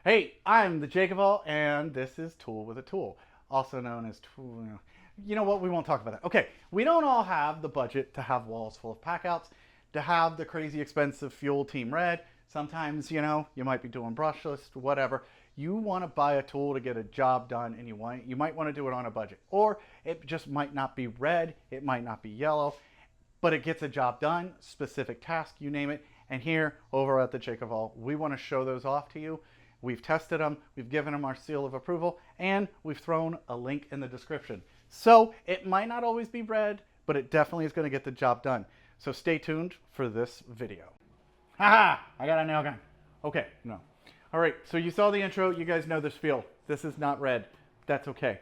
Hey, I'm the JakeOfALL, and this is Tool with a Tool, also known as Tool. You know what? We won't talk about that. Okay, we don't all have the budget to have walls full of packouts, to have the crazy expensive fuel Team Red. Sometimes, you might be doing brushless, whatever. You want to buy a tool to get a job done, and you might want to do it on a budget, or it just might not be red, it might not be yellow, but it gets a job done, specific task, you name it. And here over at the JakeOfALL, we want to show those off to you. We've tested them, we've given them our seal of approval, and we've thrown a link in the description. So it might not always be red, but it definitely is going to get the job done. So stay tuned for this video. Haha, I got a nail gun. Okay, no. All right, so you saw the intro, you guys know this feel. This is not red, that's okay.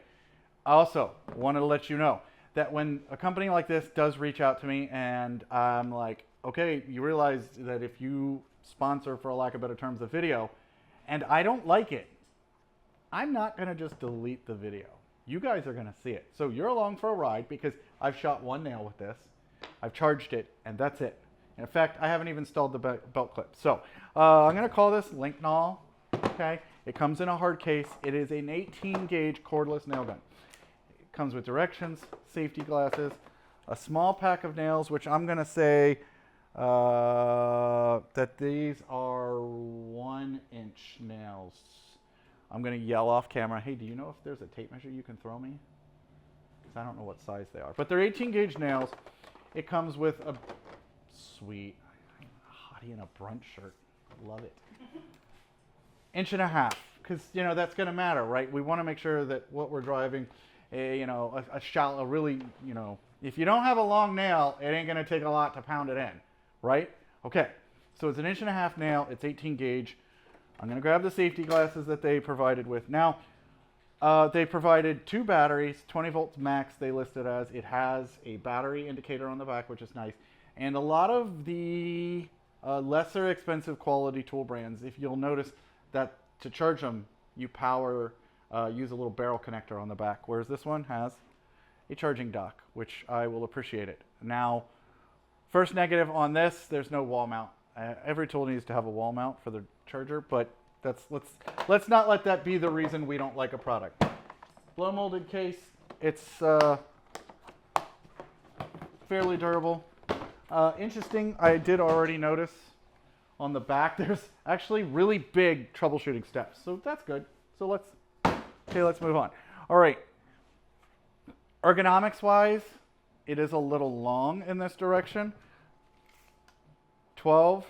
I also wanted to let you know that when a company like this does reach out to me and I'm like, okay, you realize that if you sponsor, for a lack of better terms, a video, and I don't like it, I'm not going to just delete the video. You guys are going to see it. So you're along for a ride because I've shot one nail with this. I've charged it, and that's it. In fact, I haven't even installed the belt clip. So I'm going to call this LINKNAL. Okay? It comes in a hard case. It is an 18 gauge cordless nail gun. It comes with directions, safety glasses, a small pack of nails, which I'm going to say that these are 1-inch nails. I'm going to yell off camera, hey, do you know if there's a tape measure you can throw me? Because I don't know what size they are. But they're 18 gauge nails. It comes with a sweet hottie in a Brunt shirt. Love it. 1.5 inches, because that's going to matter, right? We want to make sure that what we're driving, a shallow, really, if you don't have a long nail, it ain't going to take a lot to pound it in. Right? Okay, so it's an 1.5 inch nail, it's 18 gauge. I'm going to grab the safety glasses that they provided with. Now, they provided 2 batteries, 20 volts max they listed as. It has a battery indicator on the back, which is nice. And a lot of the lesser expensive quality tool brands, if you'll notice that to charge them, you use a little barrel connector on the back, whereas this one has a charging dock, which I will appreciate it. Now, first negative on this, there's no wall mount. Every tool needs to have a wall mount for the charger, but let's not let that be the reason we don't like a product. Blow molded case, it's fairly durable. Interesting, I did already notice on the back there's actually really big troubleshooting steps, so that's good. So let's move on. All right, ergonomics wise, it is a little long in this direction. 12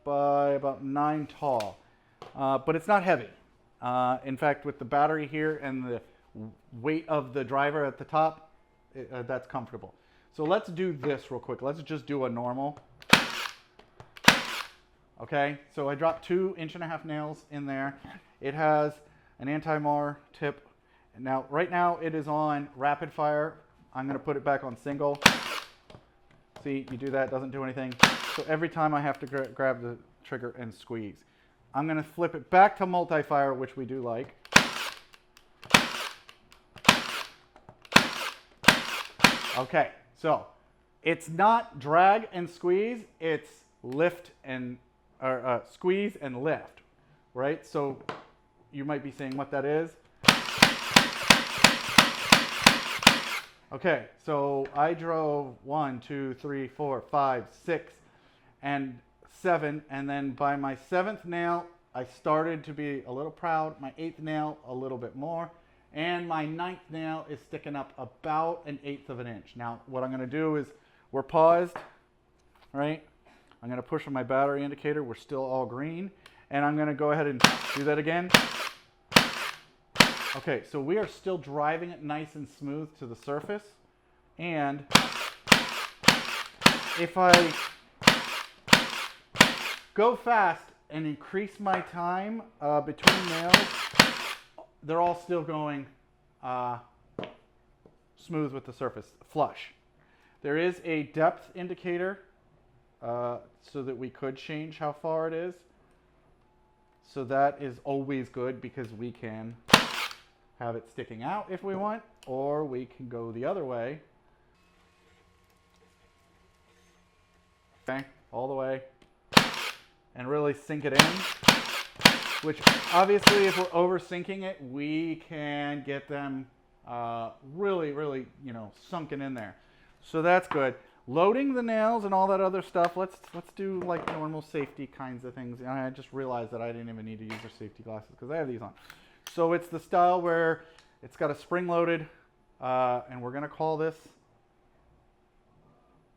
by about 9 tall, but it's not heavy. In fact, with the battery here and the weight of the driver at the top, that's comfortable. So let's do this real quick. Let's just do a normal. Okay, so I dropped 2 1.5 inch nails in there. It has an anti-mar tip. Now, right now it is on rapid fire. I'm going to put it back on single. See, you do that, doesn't do anything. So every time I have to grab the trigger and squeeze. I'm going to flip it back to multi-fire, which we do like. Okay, so it's not drag and squeeze, it's lift and squeeze and lift, right? So you might be saying what that is. Okay, so I drove 1, 2, 3, 4, 5, 6, and 7, and then by my 7th nail, I started to be a little proud. My 8th nail, a little bit more, and my 9th nail is sticking up about 1/8 of an inch. Now, what I'm going to do is, we're paused, right? I'm going to push on my battery indicator. We're still all green, and I'm going to go ahead and do that again. Okay, so we are still driving it nice and smooth to the surface, and if I go fast and increase my time between nails, they're all still going smooth with the surface, flush. There is a depth indicator so that we could change how far it is. So that is always good because we can have it sticking out if we want, or we can go the other way. Okay, all the way, and really sink it in. which obviously if we're over syncing it, we can get them really, really, you know, sunken in there. So that's good. Loading the nails and all that other stuff, let's do like normal safety kinds of things. And I just realized that I didn't even need to use their safety glasses because I have these on. So it's the style where it's got a spring loaded, and we're going to call this,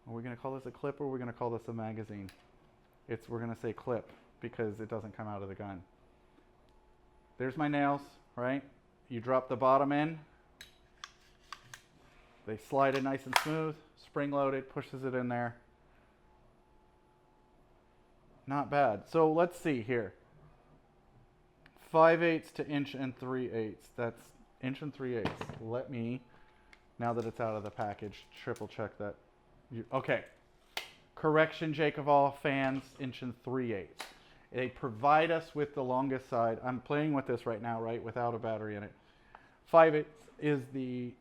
are we going to call this a clip or are we going to call this a magazine? We're going to say clip because it doesn't come out of the gun. There's my nails, right? You drop the bottom in. They slide it nice and smooth, spring loaded, pushes it in there. Not bad. So let's see here. 5/8 to 1 3/8. That's 1 3/8. Let me, now that it's out of the package, triple check that. Okay. Correction, JakeOfALL fans, 1 3/8. They provide us with the longest side. I'm playing with this right now, right, without a battery in it. 5/8 is the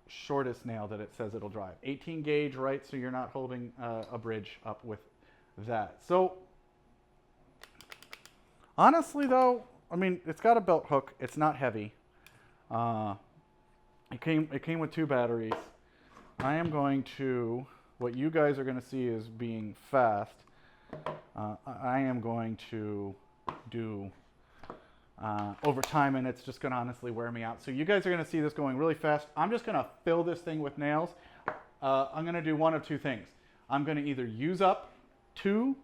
shortest nail that it says it'll drive. 18 gauge, right, so you're not holding a bridge up with that. So honestly though, I mean, it's got a belt hook. It's not heavy. It came with 2 batteries. I am going to, what you guys are going to see is being fast. I am going to do over time, and it's just going to honestly wear me out. So you guys are going to see this going really fast. I'm just going to fill this thing with nails. I'm going to do one of 2 things. I'm going to either use up 2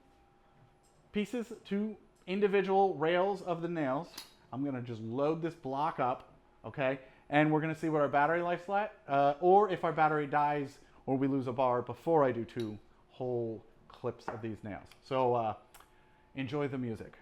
pieces, 2 individual rails of the nails. I'm going to just load this block up, okay? And we're going to see what our battery life's at, or if our battery dies or we lose a bar before I do 2 whole clips of these nails. So enjoy the music.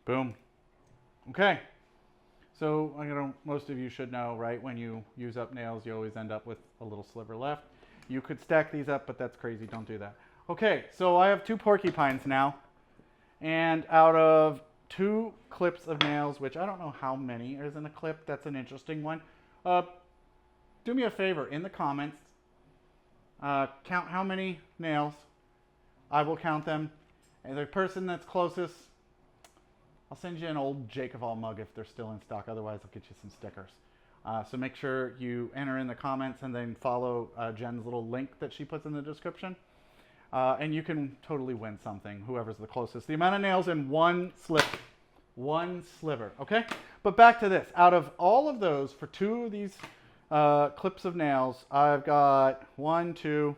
Boom. Okay. So most of you should know, right? When you use up nails, you always end up with a little sliver left. You could stack these up, but that's crazy. Don't do that. Okay, so I have 2 porcupines now. And out of 2 clips of nails, which I don't know how many is in a clip. That's an interesting one. Do me a favor. In the comments, count how many nails. I will count them. And the person that's closest, I'll send you an old JakeOfALL mug if they're still in stock. Otherwise, I'll get you some stickers. So make sure you enter in the comments and then follow Jen's little link that she puts in the description. And you can totally win something, whoever's the closest. The amount of nails in one sliver, okay? But back to this. Out of all of those, for 2 of these clips of nails, I've got 1, 2.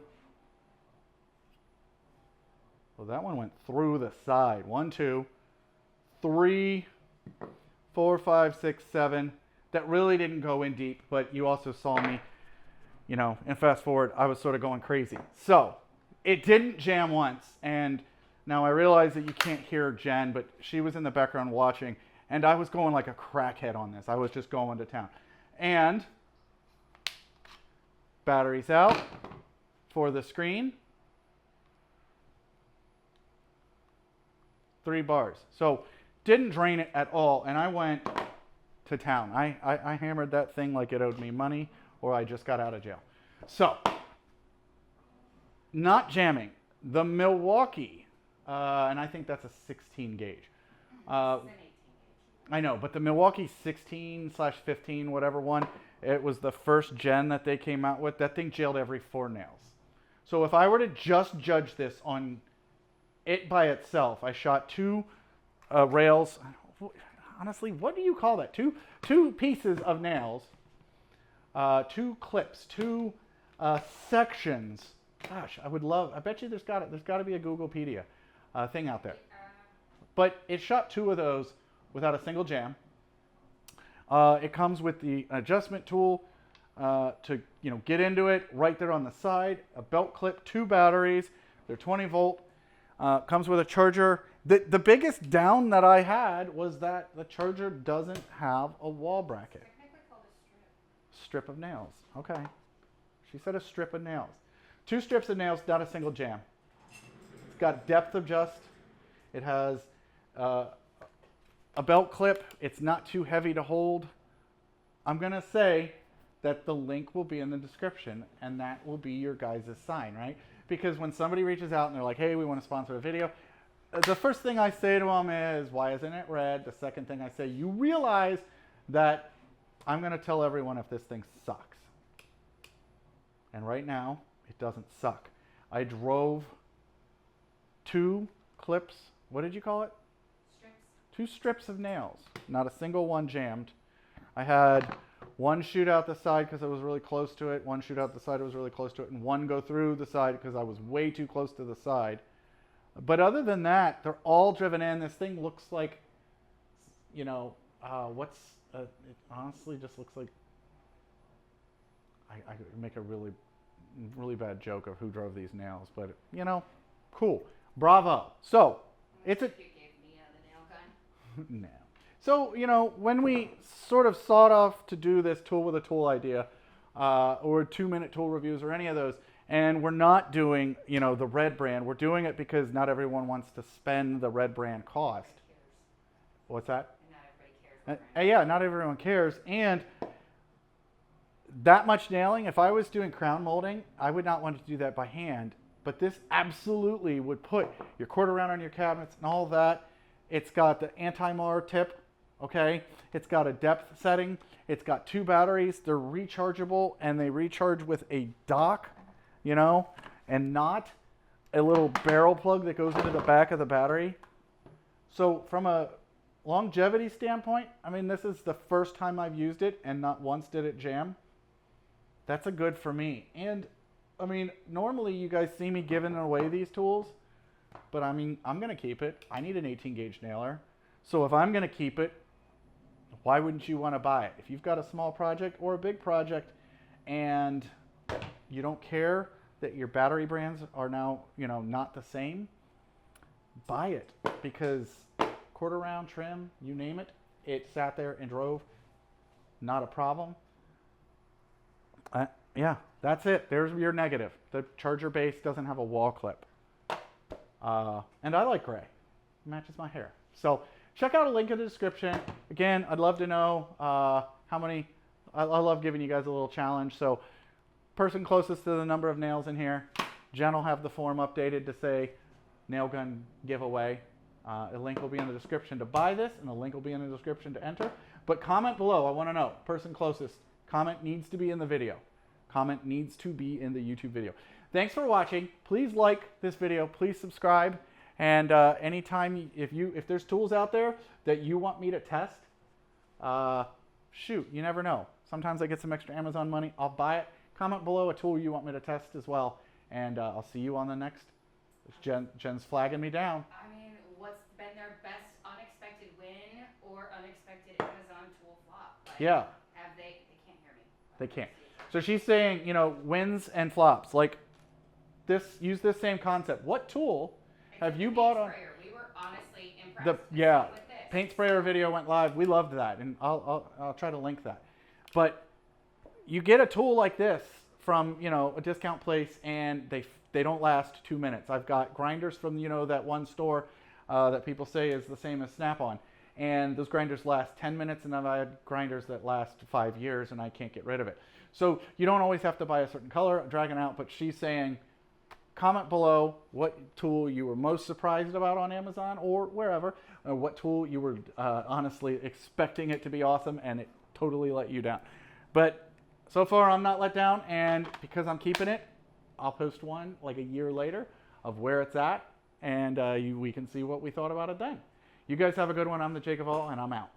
Well, that one went through the side. 1, 2. 3, 4, 5, 6, 7. That really didn't go in deep, but you also saw me, you know, and fast forward, I was sort of going crazy. So it didn't jam once. And now I realize that you can't hear Jen, but she was in the background watching, and I was going like a crackhead on this. I was just going to town. And batteries out for the screen. 3 bars. So didn't drain it at all. And I went to town. I hammered that thing like it owed me money or I just got out of jail. So, not jamming. The Milwaukee, and I think that's a 16 gauge. I know, but the Milwaukee 16/15, whatever one, it was the first gen that they came out with. That thing jailed every 4 nails. So if I were to just judge this on it by itself, I shot 2 rails. Honestly, what do you call that? Two pieces of nails, 2 clips, 2 sections. Gosh, I bet you there's got to be a Googlepedia thing out there. But it shot 2 of those without a single jam. It comes with the adjustment tool to get into it right there on the side. A belt clip, 2 batteries. They're 20 volt. Comes with a charger. The biggest down that I had was that the charger doesn't have a wall bracket. Technically called a Strip of nails. Okay. She said a strip of nails. 2 strips of nails, not a single jam. It's got depth adjust. It has a belt clip. It's not too heavy to hold. I'm going to say that the link will be in the description, and that will be your guys' sign, right? Because when somebody reaches out and they're like, hey, we want to sponsor a video, the first thing I say to them is, why isn't it red? The second thing I say, you realize that I'm going to tell everyone if this thing sucks. And right now, it doesn't suck. I drove 2 clips. What did you call it? strips. 2 strips of nails. Not a single one jammed. I had 1 shoot out the side because I was really close to it. 1 shoot out the side, I was really close to it. And 1 go through the side because I was way too close to the side. But other than that, they're all driven in. This thing looks like, it honestly just looks like, I could make a really bad joke of who drove these nails, but cool. Bravo. So, it's a... You gave me the nail gun. No. So, when we sort of sought off to do this tool with a tool idea, or 2-minute tool reviews or any of those, and we're not doing, the red brand, we're doing it because not everyone wants to spend the red brand cost. What's that? And not everybody cares. Yeah, not everyone cares. And that much nailing, if I was doing crown molding, I would not want to do that by hand. But this absolutely would put your quarter round on your cabinets and all that. It's got the anti-mar tip, okay? It's got a depth setting. It's got 2 batteries. They're rechargeable, and they recharge with a dock, and not a little barrel plug that goes into the back of the battery. So from a longevity standpoint, this is the first time I've used it, and not once did it jam. That's a good for me. And normally you guys see me giving away these tools, but I'm going to keep it. I need an 18 gauge nailer. So if I'm going to keep it, why wouldn't you want to buy it? If you've got a small project or a big project and you don't care that your battery brands are now, not the same, buy it, because quarter round trim, you name it, it sat there and drove, not a problem. Yeah, that's it. There's your negative. The charger base doesn't have a wall clip. And I like gray. It matches my hair. So check out a link in the description. Again, I'd love to know how many. I love giving you guys a little challenge. So person closest to the number of nails in here, Jen will have the form updated to say nail gun giveaway. A link will be in the description to buy this, and a link will be in the description to enter. But comment below. I want to know. Person closest. Comment needs to be in the video. Comment needs to be in the YouTube video. Thanks for watching. Please like this video. Please subscribe. And anytime, if there's tools out there that you want me to test, shoot, you never know. Sometimes I get some extra Amazon money. I'll buy it. Comment below a tool you want me to test as well. And I'll see you on the next. Jen's flagging me down. What's been their best unexpected win or unexpected Amazon tool flop? Yeah. They can't hear me. They can't. So she's saying, wins and flops. Like this, use this same concept. What tool have you bought on? We were honestly impressed. With this. Paint sprayer video went live. We loved that, and I'll try to link that. But you get a tool like this from a discount place, and they don't last 2 minutes. I've got grinders from that one store. that people say is the same as Snap-on. And those grinders last 10 minutes, and I've had grinders that last 5 years, and I can't get rid of it. So you don't always have to buy a certain color, dragging out, but she's saying, comment below what tool you were most surprised about on Amazon or wherever, or what tool you were honestly expecting it to be awesome and it totally let you down. But so far I'm not let down, and because I'm keeping it, I'll post one like a year later of where it's at, and we can see what we thought about it then. You guys have a good one. I'm the Jake of All, and I'm out.